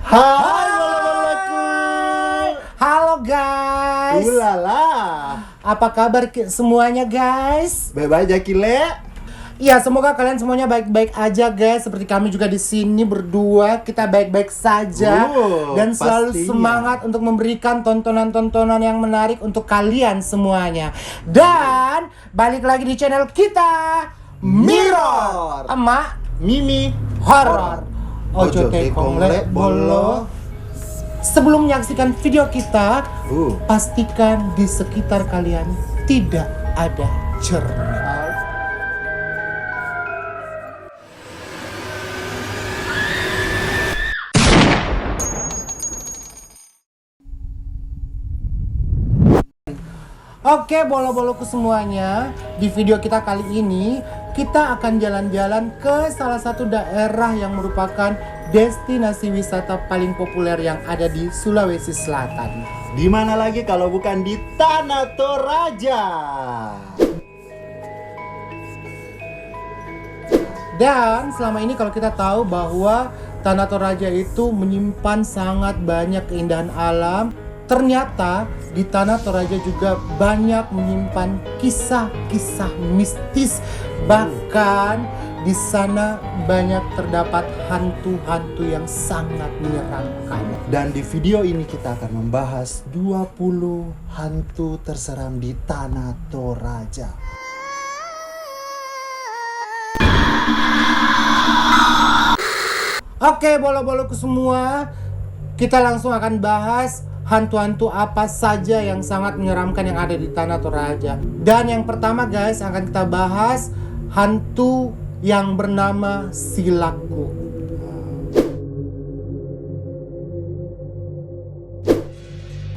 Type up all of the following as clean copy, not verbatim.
Hai bola-bolaku. Halo guys. Ulala. Apa kabar semuanya guys? Bye-bye Jakile. Ya, semoga kalian semuanya baik-baik aja guys. Seperti kami juga di sini berdua, kita baik-baik saja dan selalu pastinya semangat untuk memberikan tontonan-tontonan yang menarik untuk kalian semuanya. Dan balik lagi di channel kita, Mirror sama Mimi Horor. Ojo tekong lek bolo. Sebelum menyaksikan video kita, pastikan di sekitar kalian tidak ada cermin. Oke, bolo-boloku semuanya, di video kita kali ini kita akan jalan-jalan ke salah satu daerah yang merupakan destinasi wisata paling populer yang ada di Sulawesi Selatan. Di mana lagi kalau bukan di Tanah Toraja. Dan selama ini kalau kita tahu bahwa Tanah Toraja itu menyimpan sangat banyak keindahan alam, ternyata di Tanah Toraja juga banyak menyimpan kisah-kisah mistis. Bahkan di sana banyak terdapat hantu-hantu yang sangat menyeramkan. Dan di video ini kita akan membahas 20 hantu terseram di Tanah Toraja. Oke, bolo-boloku semua, kita langsung akan bahas hantu-hantu apa saja yang sangat menyeramkan yang ada di Tanah Toraja. Dan yang pertama guys, akan kita bahas hantu yang bernama Silaku.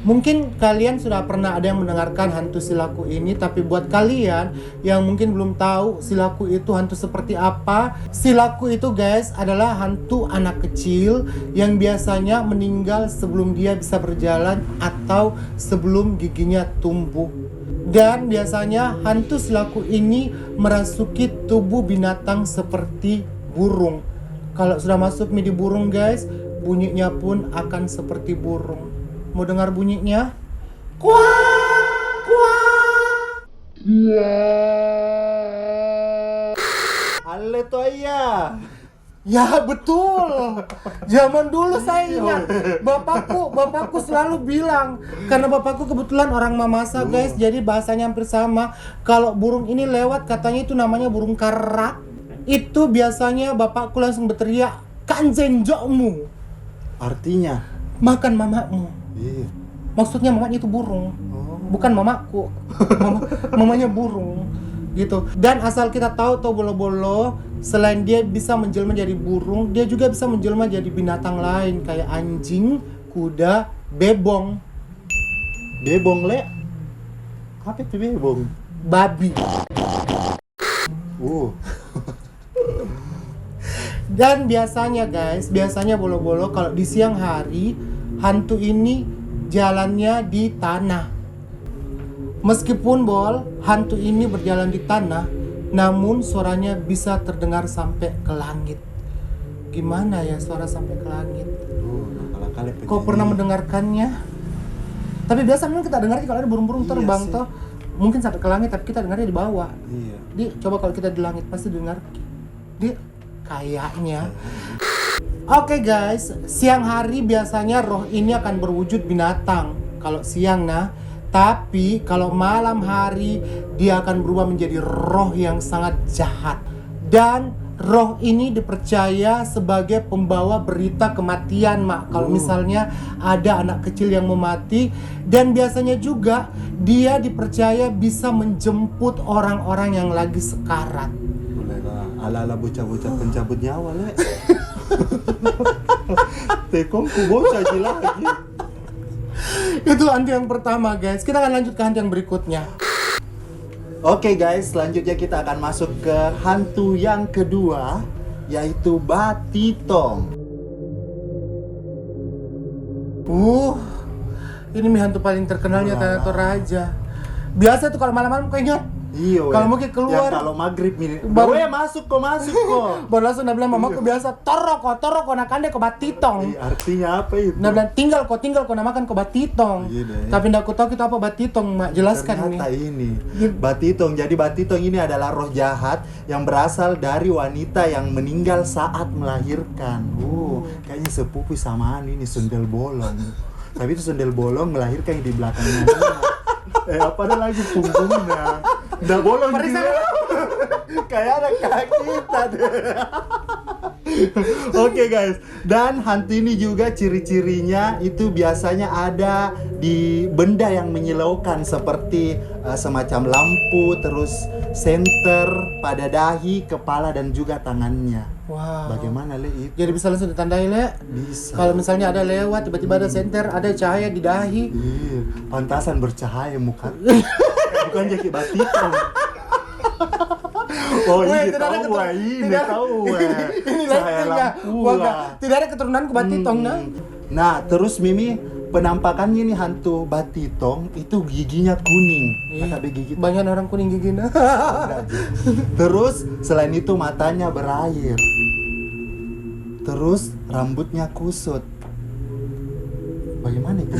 Mungkin kalian sudah pernah ada yang mendengarkan hantu Silaku ini, tapi buat kalian yang mungkin belum tahu Silaku itu hantu seperti apa, Silaku itu guys adalah hantu anak kecil yang biasanya meninggal sebelum dia bisa berjalan atau sebelum giginya tumbuh. Dan biasanya hantu Silaku ini merasuki tubuh binatang seperti burung. Kalau sudah masuk di burung guys, bunyinya pun akan seperti burung. Mau dengar bunyinya? Kuak, kuak. Ale to iya. Ya betul. Zaman dulu saya ingat bapakku selalu bilang, karena bapakku kebetulan orang Mamasa guys, jadi bahasanya hampir sama. Kalau burung ini lewat katanya itu namanya burung karak. Itu biasanya bapakku langsung berteriak, "Kanjenjokmu." Artinya? Makan mamamu. Iya. Maksudnya mamanya itu burung, bukan mamaku. Mamanya burung gitu. Dan asal kita tahu tuh bolo-bolo, selain dia bisa menjelma jadi burung, dia juga bisa menjelma jadi binatang lain kayak anjing, kuda, bebong. Bebong le? Apa itu bebong? Babi. Dan biasanya guys, biasanya bolo-bolo kalau di siang hari hantu ini jalannya di tanah. Meskipun hantu ini berjalan di tanah, namun suaranya bisa terdengar sampai ke langit. Gimana ya suara sampai ke langit? Kau pernah mendengarkannya? Tapi biasa memang kita dengar kalau ada burung-burung terbang toh. Mungkin sampai ke langit tapi kita dengarnya di bawah. Iya. Coba kalau kita di langit pasti dengar. Kayaknya. Oke guys, siang hari biasanya roh ini akan berwujud binatang kalau siang tapi kalau malam hari dia akan berubah menjadi roh yang sangat jahat. Dan roh ini dipercaya sebagai pembawa berita kematian, Mak. Kalau misalnya ada anak kecil yang mau mati, dan biasanya juga dia dipercaya bisa menjemput orang-orang yang lagi sekarat. Ala-ala bocah-bocah pencabut nyawa le. Tekongku bocah lagi. Itu hantu yang pertama guys. Kita akan lanjut ke hantu yang berikutnya. Oke guys, selanjutnya kita akan masuk ke hantu yang kedua, yaitu Batitong. Ini hantu paling terkenalnya Tanah Toraja. Biasa tuh kalau malam-malam kayaknya Iya. Kalau mungkin Yang keluar kalau maghrib ini. Baru- Masuk kok. baru langsung dia bilang mamaku biasa toro ko nakande ko batitong. Artinya apa itu? Dia bilang tinggal ko namakan ko batitong. Iya deh. Tapi ndak ku tahu itu apa batitong, Mak. Jelaskan Ternyata nih. ini batitong. Jadi batitong ini adalah roh jahat yang berasal dari wanita yang meninggal saat melahirkan. Kayaknya sepupu samaan ini sundel bolong. Tapi itu sundel bolong melahirkan yang di belakangnya. Apa ada lagi punggungnya? Nggak bolong Periksa. juga. Kayak ada kaki kita deh. Oke guys, dan hantu ini juga ciri-cirinya itu biasanya ada di benda yang menyilaukan seperti semacam lampu, terus senter pada dahi, kepala dan juga tangannya. Wow. Bagaimana Le itu? Jadi bisa langsung ditandai, Le. Bisa. Kalau misalnya ada lewat tiba-tiba ada senter, ada cahaya di dahi. Iya, pantasan bercahaya muka. Bukan jadi batitong. Oh Weh, ini tahu ini tahu Ini cahaya lightingnya. lampu Wah, lah. tidak ada keturunan ke batitong, nah. Nah, terus Mimi penampakannya nih hantu batitong itu giginya kuning. Kakak gigi. Banyak orang kuning giginya. Terus selain itu matanya berair. Terus rambutnya kusut. Bagaimana itu?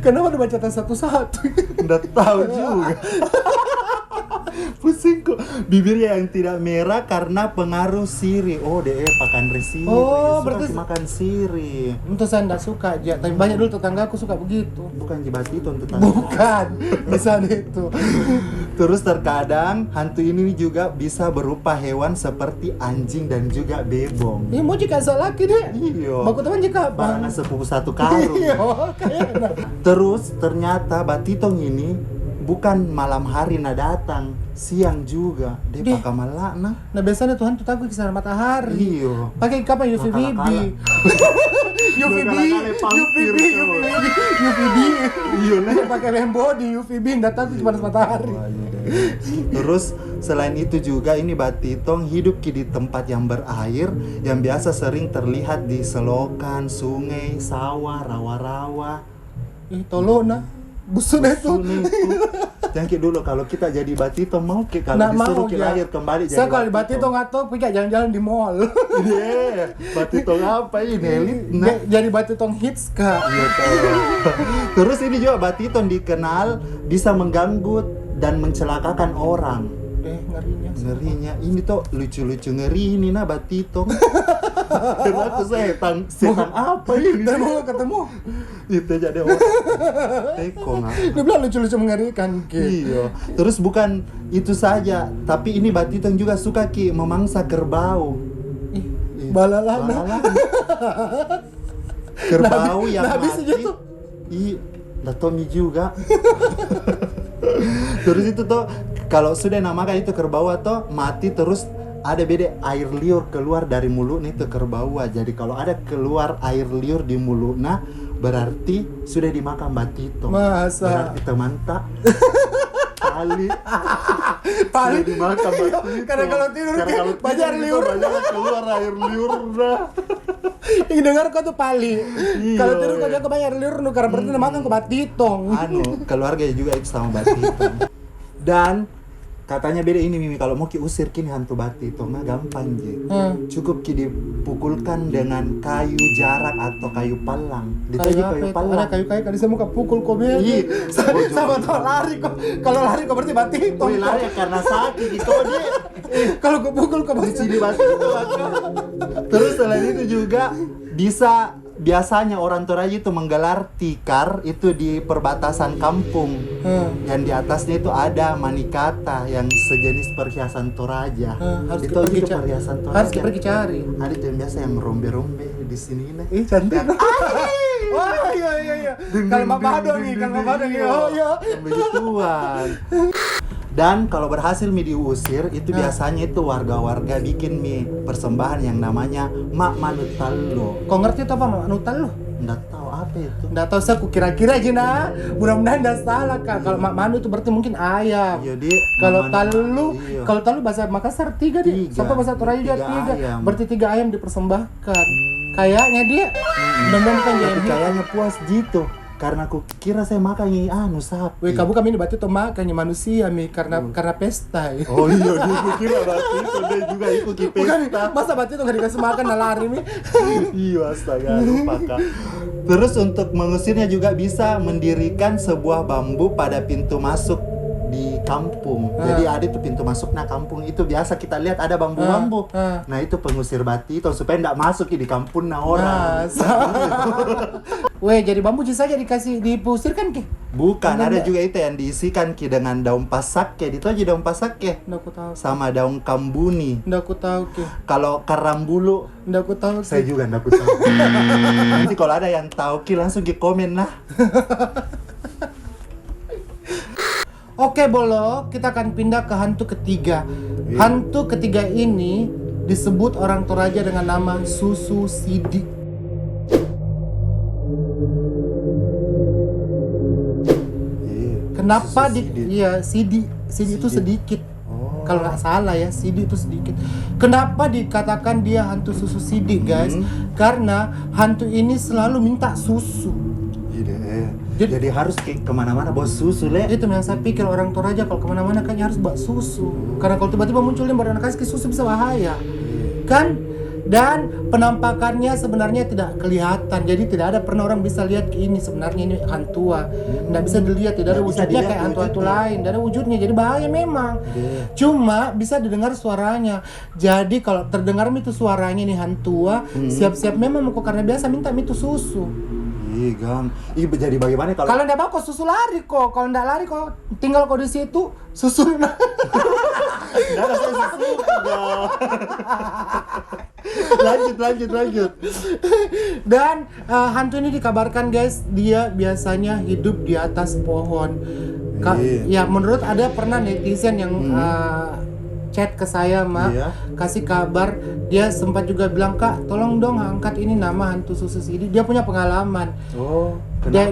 Kenapa udah baca satu-satu? Nggak tahu juga. Pusing kok. Bibirnya yang tidak merah karena pengaruh sirih. Oh, deh pakan resiri. Oh, Suka berarti- makan sirih. Untuk saya enggak suka aja, tapi banyak dulu tetangga aku suka begitu. Bukan jibatito tetangga. Bukan, misalnya itu. Terus terkadang hantu ini juga bisa berupa hewan seperti anjing dan juga bebong. Ini mau jika salah laki deh. Iya. Baku teman jika Barangan sepupu satu karung. Iya, kayaknya. Terus ternyata batitong ini bukan malam hari na datang, siang juga. Dia Deh. pakai malakna. Nah biasanya Tuhan tuh takut kisah matahari. Iya. Pakai kapan UVB? UVB, UVB, UVB. Iya lah. Pakai body UVB, nggak takut cuma matahari. Terus selain itu juga ini batitong hidup di tempat yang berair yang biasa sering terlihat di selokan, sungai, sawah, rawa-rawa. Ih, tolong nah. Busun itu. Sungai itu. Jangan kayak dulu kalau kita jadi batitong mau kayak kalau Nggak disuruh mau, kita ya. lahir kembali jadi Saya kalau di Batitong atau pikir jalan-jalan di mall. Iya, batitong apa ini elit? Nah. Jadi Batitong hits kak. Iya, tahu. Terus ini juga batitong dikenal bisa mengganggu dan mencelakakan orang. Ngerinya. Ngerinya ini tuh lucu-lucu ngeri ini nah batitong. Karena aku setan apa ini? Dan mau ketemu. Itu jadi orang. Teko nggak? Dia bilang lucu-lucu mengerikan Ki. Iya. Terus bukan itu saja, tapi ini batitong juga suka Ki memangsa kerbau. Ih, Ih, balalana. balalana. Kerbau yang nah, habis mati. aja tuh. Ih, Tommy juga. Terus itu tuh kalau sudah namakan itu kerbau atau mati terus ada beda air liur keluar dari mulutnya itu kerbau. Jadi kalau ada keluar air liur di mulutnya berarti sudah dimakan batitong. Masa? Berarti teman tak Pali Pali sudah dimakan batitong. Karena kalau tidur banyak air liur. Banyak keluar air liur dah. Yang dengar kau tuh pali. Iya. Kalau tidur kau jaga banyak air liur karena berarti makan ke batitong. Anu, keluarga juga itu sama batitong. Dan katanya beda ini Mimi kalau mau usir kini hantu batitong mah gampang je. Cukup ki dipukulkan dengan kayu jarak atau kayu palang. Ditaji kayu Ada palang. kayu-kayu kan bisa muka pukul kau be. Iya. Sama tau lari kok. Kalau lari kau berarti batitong. Wih lari karena sakit gitu dia. Kalau kau pukul kau Di berarti sini batitong. Terus selain itu juga bisa biasanya orang Toraja itu menggelar tikar itu di perbatasan kampung. Yang di atasnya itu ada manikata yang sejenis perhiasan Toraja. harus Itu pergi itu perhiasan Toraja. harus pergi cari. Ada itu yang biasa yang rombe-rombe di sini nih. Ih cantik. Wah iya. Kalau Mama Ado nih, kalau Mama Ado nih. Oh iya. Begituan. Dan kalau berhasil mie diusir, itu biasanya itu warga-warga bikin mie persembahan yang namanya mak manutalo. Kau ngerti tuh apa Mak Nutal lu? Nggak tahu apa itu. Nggak tahu saya kukira-kira aja nah. Mudah-mudahan nggak salah kak. Kalau Mak Manu itu berarti mungkin ayam. Jadi Kalau Mak Manu, talu, iya. kalau talu bahasa Makassar 3 dia. Tiga. Sampai bahasa Toraja juga 3. Ayam. Berarti 3 ayam dipersembahkan. Kayaknya dia. Mudah-mudahan bukan Tapi jadi. kayaknya puas gitu. Karena aku kira saya makan ini sapi. Weh, kamu kami ini berarti tuh makannya manusia mi karena pesta. Oh iya, dia kira berarti itu dia juga ikut di Bukan, pesta. masa berarti tuh gak dikasih makan nah lari mi. Iya, astaga, lupa Kak. Terus untuk mengusirnya juga bisa mendirikan sebuah bambu pada pintu masuk di kampung. Jadi ada tuh pintu masuknya kampung itu biasa kita lihat ada bambu-bambu. Nah itu pengusir bati itu supaya tidak masuk di kampung orang. Weh, jadi bambu saja dikasih dipusir kan ke? Bukan, ada juga itu yang diisikan ki dengan daun pasake. Itu aja daun pasake. Nggak aku tahu. Sama daun kambuni. Nggak aku tahu ke. Kalau karambulu, Nggak aku tahu. saya juga nggak tahu. Nanti kalau ada yang tahu ki langsung di komen lah. Oke Bolo, kita akan pindah ke hantu ketiga. Hantu ketiga ini disebut orang Toraja dengan nama Susu Sidik. Kenapa Sidik itu sedikit. Kalau nggak salah ya, Sidik itu sedikit. Kenapa dikatakan dia hantu susu sidik, guys? Karena hantu ini selalu minta susu. Jadi harus kemana-mana bawa susu, Le. Itu yang saya pikir orang Toraja kalau kemana-mana kan harus bawa susu. Karena kalau tiba-tiba muncul yang beranak kasih susu bisa bahaya. Kan? Dan penampakannya sebenarnya tidak kelihatan. Jadi tidak ada pernah orang bisa lihat ini sebenarnya ini hantua. Nggak bisa dilihat, tidak ada wujudnya kayak hantu-hantu lain. Tidak ada wujudnya, jadi bahaya memang. Cuma bisa didengar suaranya. Jadi kalau terdengar itu suaranya nih hantua, siap-siap memang kok karena biasa minta itu susu. Gang. Jadi bagaimana kalau nggak mau kok susu lari kok. Kalau nggak lari kok tinggal kok di situ susu. Nggak ada susu. Lanjut. Dan hantu ini dikabarkan guys, dia biasanya hidup di atas pohon. Ya menurut ada pernah netizen yang chat ke saya kasih kabar, dia sempat juga bilang, "Kak, tolong dong angkat ini nama hantu susu sidik." Dia punya pengalaman.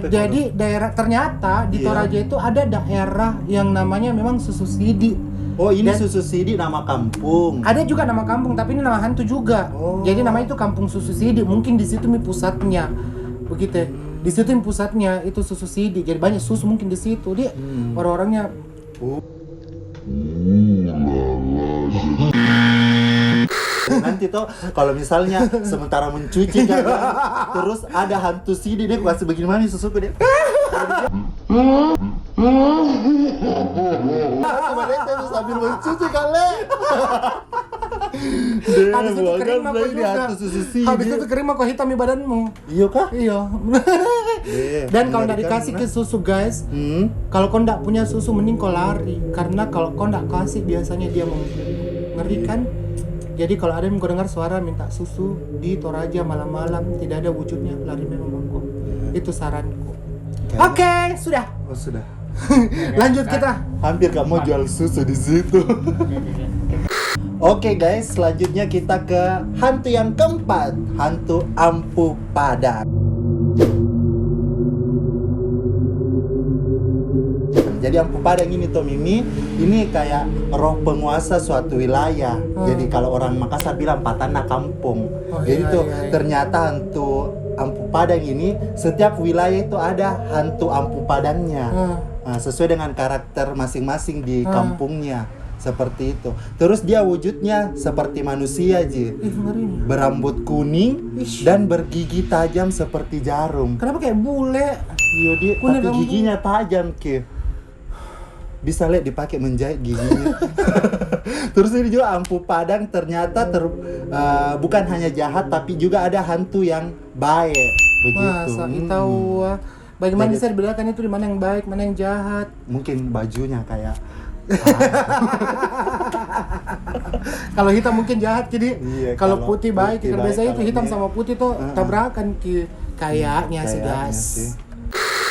Jadi ternyata di Toraja itu ada daerah yang namanya memang susu sidik. Ini susu sidik nama kampung. Ada juga nama kampung, tapi ini nama hantu juga. Jadi namanya itu Kampung Susu Sidik. Mungkin di situ pusatnya. Begitu. Di situ pusatnya itu susu sidik. Jadi banyak susu mungkin di situ. Dia orang-orangnya nanti tuh kalau misalnya sementara mencuci kan, terus ada hantu sidik dia kasih begini mana susu dia. Sambil mencuci kali. Habis itu kering mah kok juga. Habis itu kering mah kok hitam di badanmu. Iya kah? Iya. Dan kalau nggak dikasih ke susu guys, kalau kau nggak punya susu mending kau lari. Karena kalau kau nggak kasih biasanya dia mau ngeri kan. Jadi kalau ada yang kau dengar suara minta susu di Toraja malam-malam tidak ada wujudnya, lari memang kok. Itu saranku. Oke, sudah. Sudah. Lanjut kita. Hampir gak mau jual susu di situ. Oke guys, selanjutnya kita ke hantu yang keempat, hantu Ampu Padang. Jadi Ampu Padang ini tuh Mimi, ini kayak roh penguasa suatu wilayah. Jadi kalau orang Makassar bilang patana kampung. Jadi tuh ternyata hantu Ampu Padang ini setiap wilayah itu ada hantu Ampu Padangnya. Nah, sesuai dengan karakter masing-masing di kampungnya. Seperti itu. Terus dia wujudnya seperti manusia Ji. Berambut kuning dan bergigi tajam seperti jarum. Kenapa kayak bule? Iya dia, tapi giginya tajam Ki. Bisa lihat dipakai menjahit giginya. Terus ini juga Ampu Padang ternyata bukan hanya jahat tapi juga ada hantu yang baik. Begitu. Masa tahu. Bagaimana bisa dibedakan itu di mana yang baik, mana yang jahat? Mungkin bajunya kayak kalau hitam mungkin jahat, jadi kalau putih baik. Kalau biasanya itu hitam sama putih tuh tabrakan kayaknya sih guys.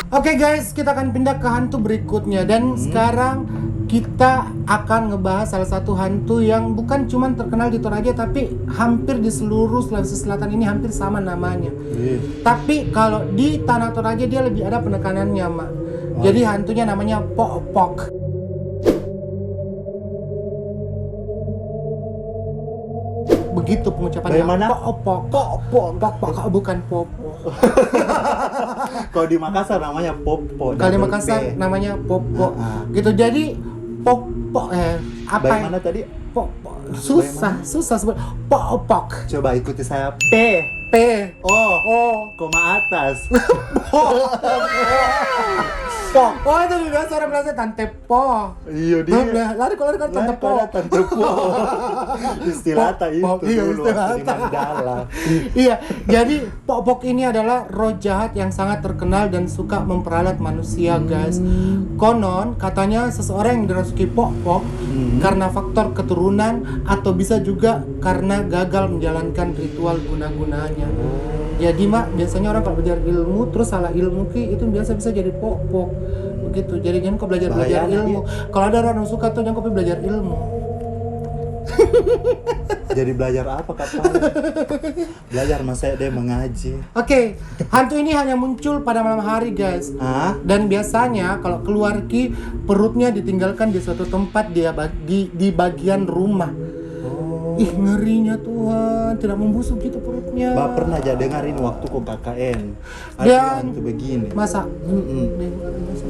Oke guys, kita akan pindah ke hantu berikutnya dan sekarang kita akan ngebahas salah satu hantu yang bukan cuma terkenal di Toraja tapi hampir di seluruh Sulawesi Selatan ini hampir sama namanya. Tapi kalau di tanah Toraja dia lebih ada penekanannya, Mak. Jadi hantunya namanya Pok-Pok. begitu pengucapannya. Bagaimana? Pok, bukan popo. Kalau di Makassar namanya popo. Kalau di double Makassar P. namanya popo. Ah. Gitu. Jadi popo apa? Bagaimana tadi? Popo. Susah sebut. Popok. Coba ikuti saya. P. Oh, koma atas. Oh itu biasa orang bilang tante po. Iya dia. Lari kalau tante po. Tante po. Istilah tak itu Iya, dulu istilah waktu di Mandala. Iya, jadi Pok-Pok ini adalah roh jahat yang sangat terkenal dan suka memperalat manusia, guys. Konon katanya seseorang yang dirasuki Pok-Pok karena faktor keturunan atau bisa juga karena gagal menjalankan ritual guna-gunanya. Jadi mak, biasanya orang kalau belajar ilmu terus salah ilmu itu biasa bisa jadi Pok-Pok. Begitu. Jadi jangan kau belajar ilmu. Kalau ada orang yang suka tuh jangan kau belajar ilmu. Jadi belajar apa kapan? Belajar masa dia mengaji. Oke, hantu ini hanya muncul pada malam hari, guys. Hah? Dan biasanya kalau keluar perutnya ditinggalkan di suatu tempat di bagian rumah. Ih, ngerinya Tuhan, tidak membusuk gitu perutnya. Mbak pernah aja dengerin waktu ku KKN. Ada Dan hantu begini. masa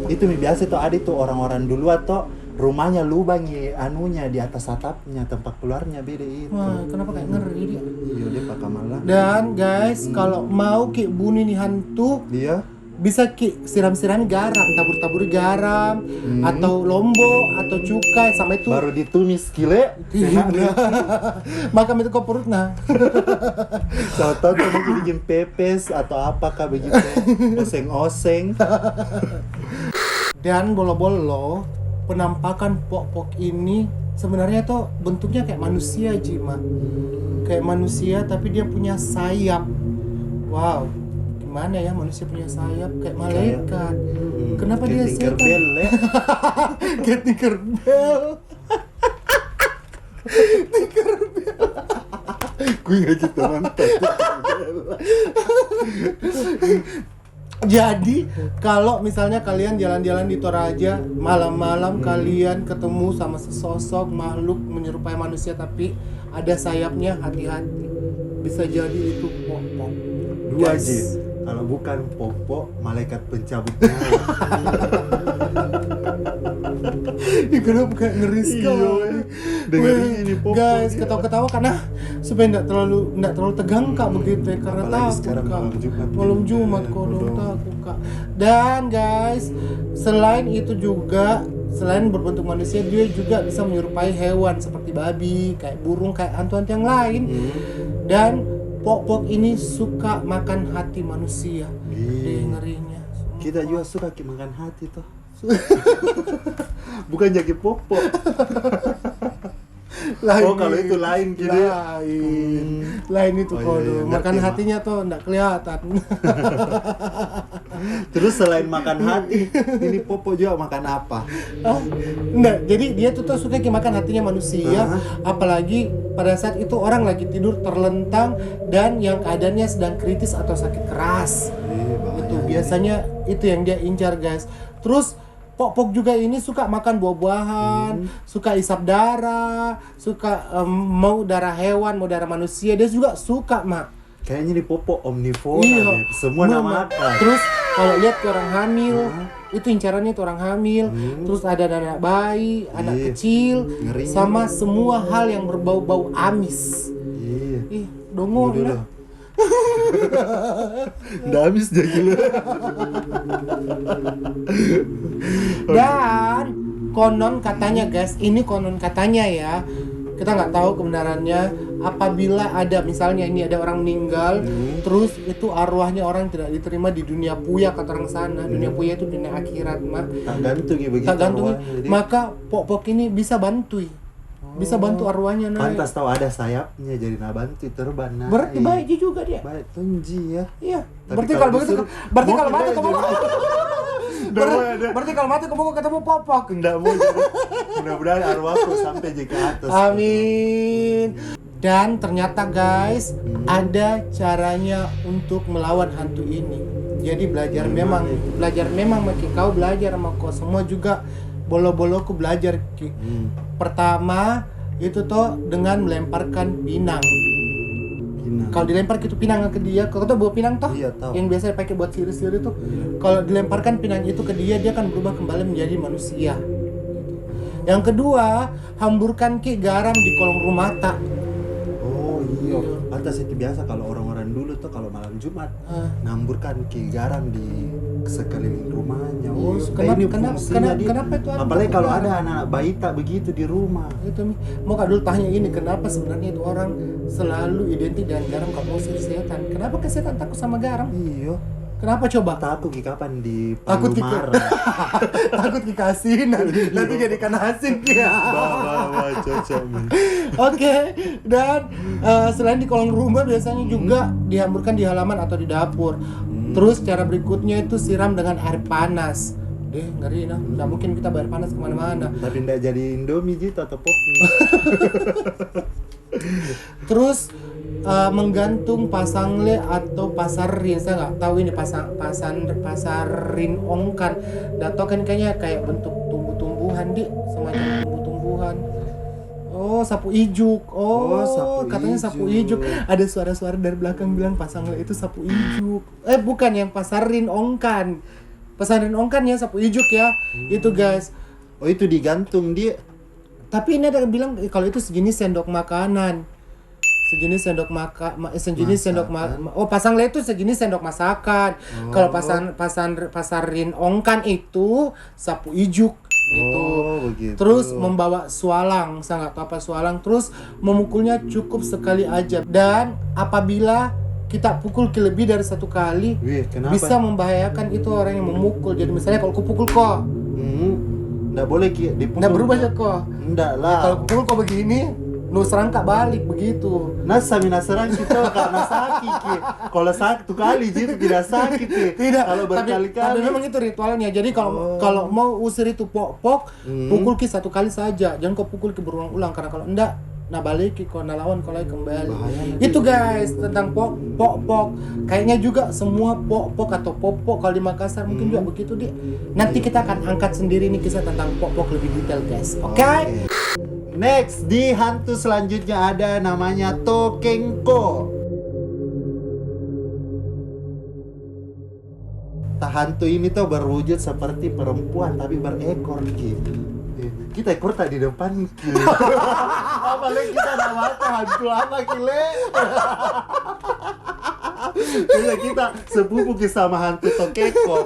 Itu biasa tuh ada tuh orang-orang dulu atau rumahnya lubang anunya di atas atapnya, tempat keluarnya beda itu. wah, kenapa kayak ngeri dia? Iya dia pakai malah. Dan guys, kalau mau bunuh nih hantu, Dia bisa siram-siram garam, tabur-tabur garam, atau lombok, atau cukai, sama itu baru ditumis gile. makam itu kok perut nah. Tahu-tahu kamu bikin pepes atau apakah begitu? Oseng-oseng. Dan bolo-bolo penampakan Pok-Pok ini sebenarnya tuh bentuknya kayak manusia, Jima. Kayak manusia tapi dia punya sayap. Wow, gimana ya manusia punya sayap kayak malaikat? Kenapa dia setan? Tinkerbell, le. Kayak Tinkerbell. Gue nggak gitu mantap. Jadi kalau misalnya kalian jalan-jalan di Toraja malam-malam kalian ketemu sama sesosok makhluk menyerupai manusia tapi ada sayapnya, hati-hati. Bisa jadi itu Pok-Pok. Dua Ji. Kalau bukan Popo, malaikat pencabut nyawa. Ini kenapa kayak ngeri sekali. Dengerin ini Popo. Guys, ketawa-ketawa karena supaya enggak terlalu tegang Kak begitu ya, karena Apalagi takut sekarang Kak. malam Jumat. Malam Jumat kok dong takut Kak. Dan guys, selain itu juga selain berbentuk manusia, dia juga bisa menyerupai hewan seperti babi, kayak burung, kayak hantu-hantu yang lain. Dan Pok-Pok ini suka makan hati manusia. Dia ngerinya. Kita juga suka makan hati toh. Bukan jadi Popo. Lain Oh, kalau itu lain gitu ya? Lain itu Oh, iya, kalau iya, makan ngerti, hatinya tuh enggak kelihatan. Terus selain makan hati, ini Popo juga makan apa? Enggak, jadi dia tuh suka makan hatinya manusia, apalagi pada saat itu orang lagi tidur terlentang dan yang keadaannya sedang kritis atau sakit keras. Itu biasanya itu yang dia incar, guys. Terus Pok-Pok juga ini suka makan buah-buahan, suka isap darah, suka mau darah hewan, mau darah manusia. Dia juga suka, Mak. Kayaknya di Popo omnivora Iya, deh. Semua nama makan. Terus kalau lihat ke orang hamil, itu incarannya itu orang hamil. Terus ada anak bayi, anak Iya. kecil, Ngerinya. sama semua hal yang berbau-bau amis. Iya. Ih, dongol Udah lah. lah. Udah habis deh gila. Dan konon katanya, guys, ini konon katanya ya, kita nggak tahu kebenarannya. Apabila ada misalnya ini ada orang meninggal, terus itu arwahnya orang tidak diterima di dunia puya, kata orang sana. Dunia puya itu dunia akhirat, Mak. Tak gantung ya begitu. Tak gantung, arwahnya. Jadi, maka Pok-Pok ini bisa bantui. Bisa bantu arwahnya naik. pantas tahu ada sayapnya jadi nabantu terbang naik. Berarti baik juga dia. Baik tunji ya. Iya. Tapi Berarti kalau kalau begitu, disuruh, berarti mau kalau mati kita kamu ada. berarti kalau mati kamu ketemu Pok-Pok. Enggak mau jadi. Mudah-mudahan arwahku sampai di ke atas. Amin. Dan ternyata guys, ada caranya untuk melawan hantu ini. Jadi belajar memang Maki, kau belajar sama kau semua juga bolo-boloku belajar Ki. Pertama itu tuh dengan melemparkan pinang. Pinang. Kalau dilempar gitu pinang ke dia, kau tahu bawa pinang toh? Iya, tahu. Yang biasa dipakai buat sihir-sihir itu. Iya. Kalau dilemparkan pinang itu ke dia akan berubah kembali menjadi manusia. Yang kedua, hamburkan ki garam di kolong rumata. Oh iya, pantas itu biasa kalau orang-orang dulu tuh kalau malam Jumat namburkan ki garam di sekeliling rumahnya. Oh, Kenapa- ini kenapa- fungsinya dia. kenapa itu ada Apalagi kalau garam? ada anak-anak bayi tak begitu di rumah. Itu Mi. Mau Kak dulu tanya ini, kenapa sebenarnya itu orang selalu identik dengan garam kalau mau usir setan? Kenapa ke setan takut sama garam? Iya. Kenapa coba? Takut ki kapan di Takut ki marah. takut dikasih nanti jadi ikan asin ya. Bawa cocok. Mi. Oke, dan selain di kolong rumah biasanya juga dihamburkan di halaman atau di dapur. Terus cara berikutnya itu siram dengan air panas. Deh, ngeri nah. Nggak mungkin kita bayar panas kemana-mana. Tapi ndak jadi Indomie gitu atau Popmi. Terus menggantung pasangle atau pasarin, saya nggak tahu ini pasarin ongkan. Dato kan kayaknya kayak bentuk tumbuh-tumbuhan di semacam tumbuh-tumbuhan. Oh, sapu ijuk. Oh, sapu katanya sapu ijuk. Ada suara-suara dari belakang bilang pasangle itu sapu ijuk. Bukan yang pasarin ongkan. Pasarin ongkan ya sapu ijuk ya. Itu guys. Oh itu digantung dia. Tapi ini ada yang bilang kalau itu sejenis sendok makanan. Sejenis sendok pasangle itu sejenis sendok masakan. Kalau pasarin ongkan itu sapu ijuk gitu. Oh begitu. Terus membawa sualang, saya nggak tahu apa sualang. Terus memukulnya cukup sekali aja. Dan apabila kita pukul lebih dari satu kali, Wih, kenapa? bisa membahayakan itu orang yang memukul. Jadi misalnya kalau kupukul kok, Nggak boleh ki dipukul. nggak berubah ya kok. Nggak lah. Kalau pukul kok begini, lu serangkak balik begitu. Samina serang kita karena sakit ki. Kalau satu kali jadi tidak sakit ki. Tidak. Kalau Tapi berkali-kali. memang itu ritualnya. Jadi kalau mau usir itu pok-pok, pukul ki satu kali saja. Jangan kau pukul ki berulang-ulang karena kalau enggak nah balik ki kau lawan kau lagi kembali. Bahaya. Itu guys tentang pok-pok. Kayaknya juga semua pok-pok atau popok kalau di Makassar mungkin juga begitu dia. Nanti kita akan angkat sendiri nih kisah tentang pok-pok lebih detail guys. Oke? Next di hantu selanjutnya ada namanya Tokengko. Hantu ini tuh berwujud seperti perempuan tapi berekor ki. Kita ekor tak di depan ki. Apa lagi kita nama hantu apa kile? Kita sepupu ki sama hantu Tokengkok.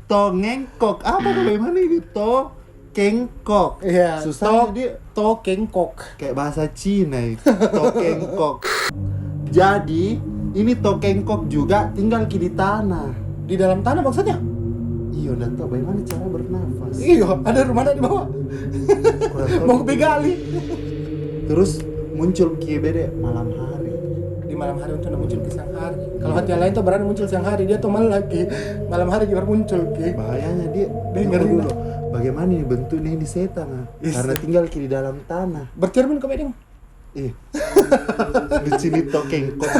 Tongengkok apa bagaimana ini Tokengkok? Iya. Susah dia. Tokengkok. Kayak bahasa Cina itu, Tokengkok. Jadi ini Tokengkok juga tinggal di tanah. Di dalam tanah maksudnya? Iya, udah tau bagaimana cara bernafas. Iya, ada rumahnya di bawah. Kurang tahu. Mau begali. Terus muncul bede malam hari. Di malam hari untuk muncul ke siang hari. Kalau hati yang lain tuh berani muncul siang hari, dia tuh malam lagi. Malam hari juga muncul ke. Bahayanya dia ngeri dulu. Bagaimana ini bentuknya ini setan? Yes. Karena tinggal di dalam tanah. Bercermin ke bedeng. Di sini Tokengkok.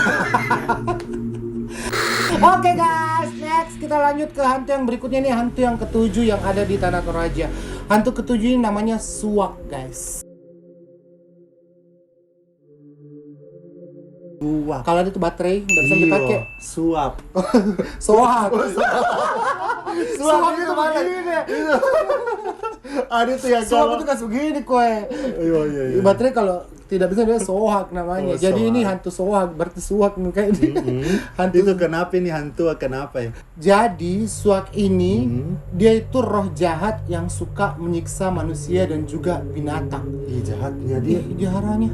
Oke guys, next kita lanjut ke hantu yang berikutnya nih, hantu yang ketujuh yang ada di Tanah Toraja. Hantu ketujuh ini namanya Suak guys. Suap. Kalau ada tuh baterai nggak bisa dipakai. Suap. Soak. Suap itu mana? Ada tuh yang Soak itu kan segini kowe. Iya. Baterai kalau tidak bisa dia sohak namanya. Oh, Jadi ini sohak. hantu sohak, berarti suak nih kayak ini. Hantu. Itu kenapa ini hantu kenapa ya? Jadi suak ini dia itu roh jahat yang suka menyiksa manusia dan juga binatang. Ih, jahatnya Dia dia. jaharannya.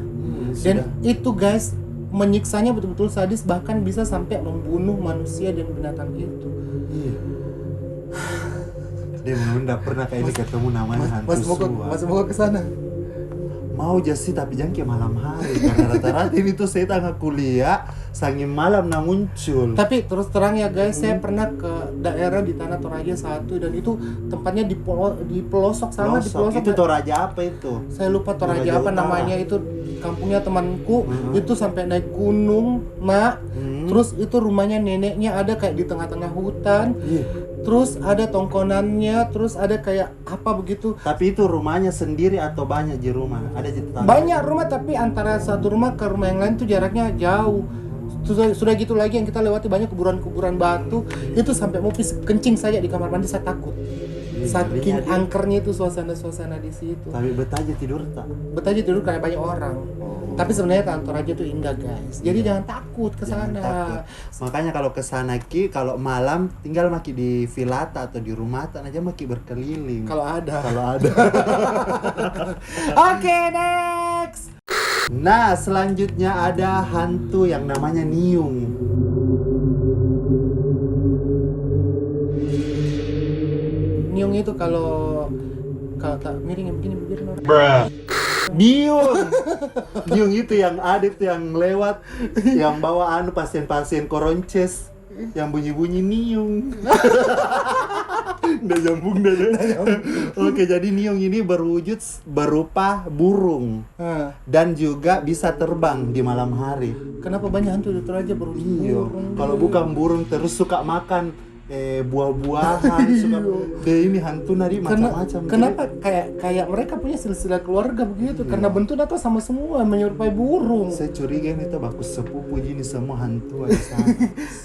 Dan itu guys menyiksanya betul-betul sadis, bahkan bisa sampai membunuh manusia dan binatang itu. Iya. Dia menunda pernah kayak ini ketemu namanya hantu suap. Mas mau ke sana. Mau sih tapi jangan ke malam hari karena rata-rata ini tuh setan kuliah sangin malam nah muncul. Tapi terus terang ya guys, saya pernah ke daerah di Tanah Toraja satu dan itu tempatnya di pelosok sana, di pelosok. Itu Toraja apa itu? Saya lupa Toraja Toraja apa Utara. namanya, itu kampungnya temanku. Itu sampai naik gunung, Mak. Terus itu rumahnya neneknya ada kayak di tengah-tengah hutan. Terus ada tongkonannya, terus ada kayak apa begitu. Tapi itu rumahnya sendiri atau banyak di rumah? Ada di tetangga? Banyak rumah tapi antara satu rumah ke rumah yang lain tuh jaraknya jauh. sudah gitu lagi yang kita lewati banyak kuburan-kuburan batu, itu sampai mau kencing saja di kamar mandi saya takut. Saking angkernya itu suasana-suasana di situ. Tapi betah aja tidur tak? Betah aja tidur karena banyak orang. Tapi sebenarnya Tanah Toraja itu indah guys. Jadi jangan takut ke sana. Takut. Makanya kalau ke sana Ki, kalau malam tinggal maki di Vilata atau di rumah aja maki berkeliling. Kalau ada. Oke, next. Nah, selanjutnya ada hantu yang namanya Niung. Niung itu kalau tak miring begini bibir no. Niung. Niung itu yang ada itu yang lewat yang bawa pasien-pasien koronces yang bunyi-bunyi Niung. Udah nyambung. Oke, jadi Niung ini berwujud berupa burung dan juga bisa terbang di malam hari. Kenapa banyak hantu di Toraja berwujud burung? Kalau bukan burung terus suka makan buah-buahan, suka ini hantu nadi macam-macam. Kenapa kayak mereka punya silsilah keluarga begitu? Karena bentuknya tuh sama semua menyerupai burung. Saya curiga ini tuh bagus sepupu gini semua hantu ada sana.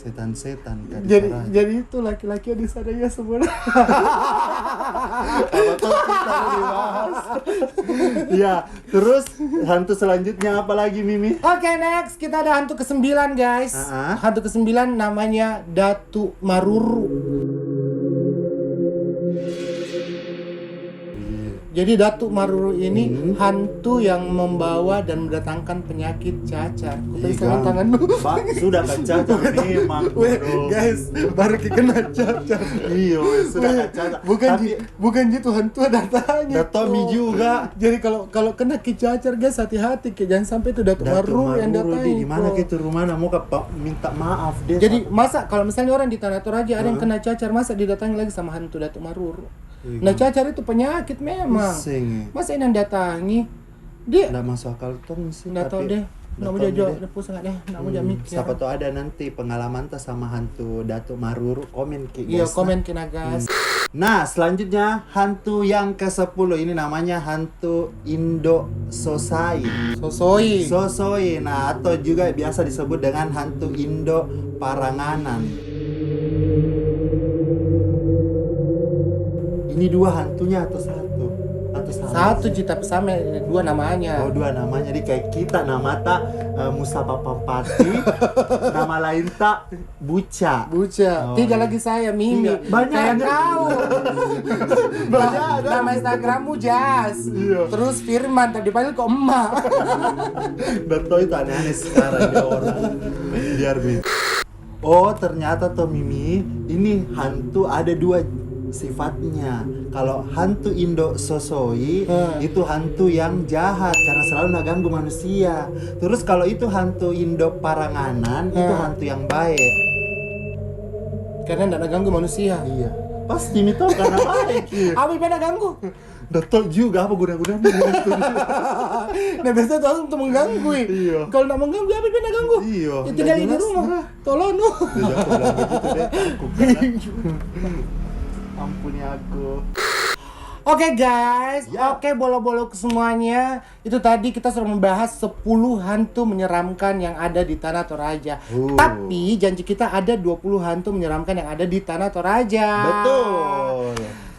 Setan-setan kan. Jadi itu laki-laki di sana ya sebenarnya. Apa tuh kita dibahas? Ya, terus hantu selanjutnya apa lagi Mimi? Oke, next kita ada hantu ke-9 guys. Hantu ke-9 namanya Datu Maruru. Jadi Datu Maruru ini hantu yang membawa dan mendatangkan penyakit cacar. Pegang tangan lu. Sudah kan cacar memang. Guys, baru kena cacar. Iya, sudah kan cacar. Bukan gitu hantu datangnya. Tommy juga. Jadi kalau kena cacar guys hati-hati, jangan sampai itu Datu Maruru yang datangin. Di mana gitu rumah mau minta maaf deh. Jadi masa kalau misalnya orang di Tanah Toraja ada yang kena cacar, masa didatangi lagi sama hantu Datu Maruru? Nah, cacar itu penyakit memang. Masa ini yang datangi? Dia nggak masuk akal tuh sih. Nggak tahu deh. Nggak mau jauh, pusing deh. Nggak mau mikir. Siapa tuh ada nanti pengalaman tas sama hantu Datu Maruru, komen ke guys. Iya, komen ke Nagas. Nah, selanjutnya hantu yang ke-10 ini namanya hantu Indo Sosai. Sosoi. Nah, atau juga biasa disebut dengan hantu Indo Paranganan. Ini dua hantunya atau satu? Satu tapi sama dua namanya. Oh, dua namanya. Jadi kayak kita nama tak Musa Papapati, nama lain tak Buca. Tiga lagi saya Mimi. Banyak. Saya tahu. Banyak. Nama Instagrammu Jas. Terus Firman tadi dipanggil kok emak. Betul, itu aneh-aneh sekarang dia orang. Biar Oh, ternyata tuh Mimi, ini hantu ada dua sifatnya. Kalau hantu Indo Sosoi itu hantu yang jahat karena selalu ngeganggu manusia. Terus kalau itu hantu Indo Paranganan itu hantu yang baik. Karena enggak ngeganggu manusia. Iya. Pasti itu karena baik. Apa yang ganggu? Betul juga apa guna-guna gitu. Nah, biasa tuh untuk mengganggu. Iya. Kalau enggak mengganggu apa yang ganggu? Iya. Ya, tinggal di rumah. Tolong lu. Ampuni aku. Oke guys, oke bolo-bolo ke semuanya. Itu tadi kita sudah membahas 10 hantu menyeramkan yang ada di Tanah Toraja. Tapi janji kita ada 20 hantu menyeramkan yang ada di Tanah Toraja. Betul.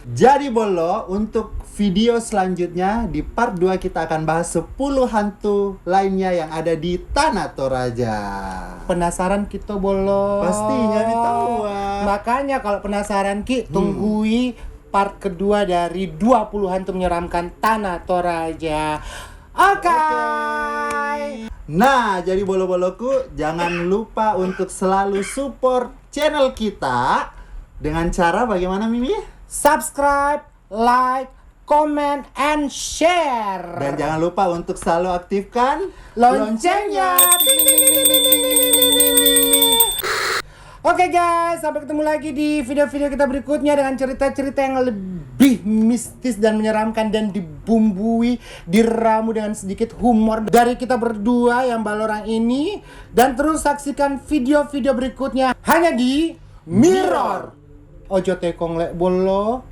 Jadi Bolo, untuk video selanjutnya di part 2 kita akan bahas 10 hantu lainnya yang ada di Tanah Toraja. Penasaran kita Bolo? Pastinya tahu. Makanya kalau penasaran Ki, tunggui part kedua dari 20 hantu menyeramkan Tanah Toraja. Oke. Nah, jadi bolo-boloku, jangan lupa untuk selalu support channel kita dengan cara bagaimana Mimi? Subscribe, like, comment, and share. Dan jangan lupa untuk selalu aktifkan loncengnya. Oke guys, sampai ketemu lagi di video-video kita berikutnya dengan cerita-cerita yang lebih mistis dan menyeramkan dan dibumbui, diramu dengan sedikit humor dari kita berdua yang balorang ini. Dan terus saksikan video-video berikutnya hanya di Mirror. Ojo tekong lek bolo.